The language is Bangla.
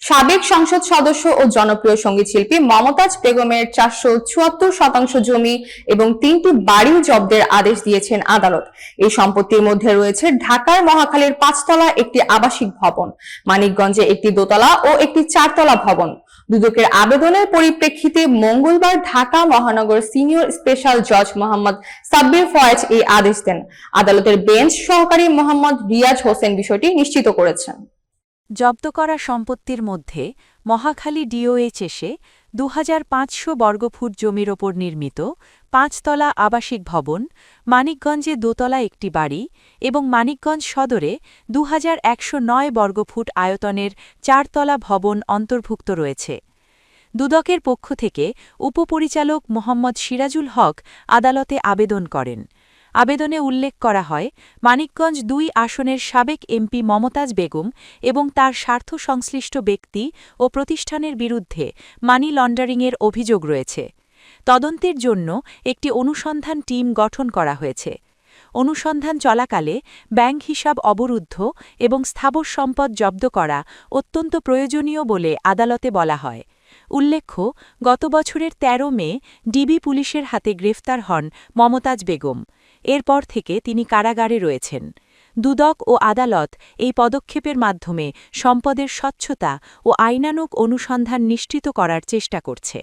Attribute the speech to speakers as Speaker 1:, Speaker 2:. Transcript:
Speaker 1: সাবেক সংসদ সদস্য ও জনপ্রিয় সঙ্গীতশিল্পী মমতাজ বেগমের ৪৭৪% জমি এবং ৩টি বাড়ি জব্দের আদেশ দিয়েছেন আদালত। এই সম্পত্তির মধ্যে রয়েছে ঢাকার মহাখালীর ৫তলা একটি আবাসিক ভবন, মানিকগঞ্জে একটি দোতলা ও একটি ৪তলা ভবন। দুদকের আবেদনের পরিপ্রেক্ষিতে মঙ্গলবার ঢাকা মহানগর সিনিয়র স্পেশাল জজ মোহাম্মদ সাব্বির ফয়েজ এই আদেশ দেন। আদালতের বেঞ্চ সহকারী মোহাম্মদ রিয়াজ হোসেন বিষয়টি নিশ্চিত করেছেন।
Speaker 2: জব্দ করা সম্পত্তির মধ্যে মহাখালী ডিওএইচএসে ২৫০০ বর্গফুট জমির ওপর নির্মিত ৫তলা আবাসিক ভবন, মানিকগঞ্জে দোতলা একটি বাড়ি এবং মানিকগঞ্জ সদরে ২১০৯ বর্গফুট আয়তনের ৪তলা ভবন অন্তর্ভুক্ত রয়েছে। দুদকের পক্ষ থেকে উপপরিচালক মোহাম্মদ সিরাজুল হক আদালতে আবেদন করেন। আবেদনে উল্লেখ করা হয়, মানিকগঞ্জ ২ আসনের সাবেক এমপি মমতাজ বেগম এবং তার স্বার্থ সংশ্লিষ্ট ব্যক্তি ও প্রতিষ্ঠানের বিরুদ্ধে মানি লন্ডারিংয়ের অভিযোগ রয়েছে। তদন্তের জন্য একটি অনুসন্ধান টিম গঠন করা হয়েছে। অনুসন্ধান চলাকালে ব্যাংক হিসাব অবরুদ্ধ এবং স্থাবর সম্পদ জব্দ করা অত্যন্ত প্রয়োজনীয় বলে আদালতে বলা হয়। উল্লেখ্য, গত বছরের ১৩ মে ডিবি পুলিশের হাতে গ্রেফতার হন মমতাজ বেগম। এরপর থেকে তিনি কারাগারে রয়েছেন। দুদক ও আদালত এই পদক্ষেপের মাধ্যমে সম্পদের স্বচ্ছতা ও আইনানুগ অনুসন্ধান নিশ্চিত করার চেষ্টা করছে।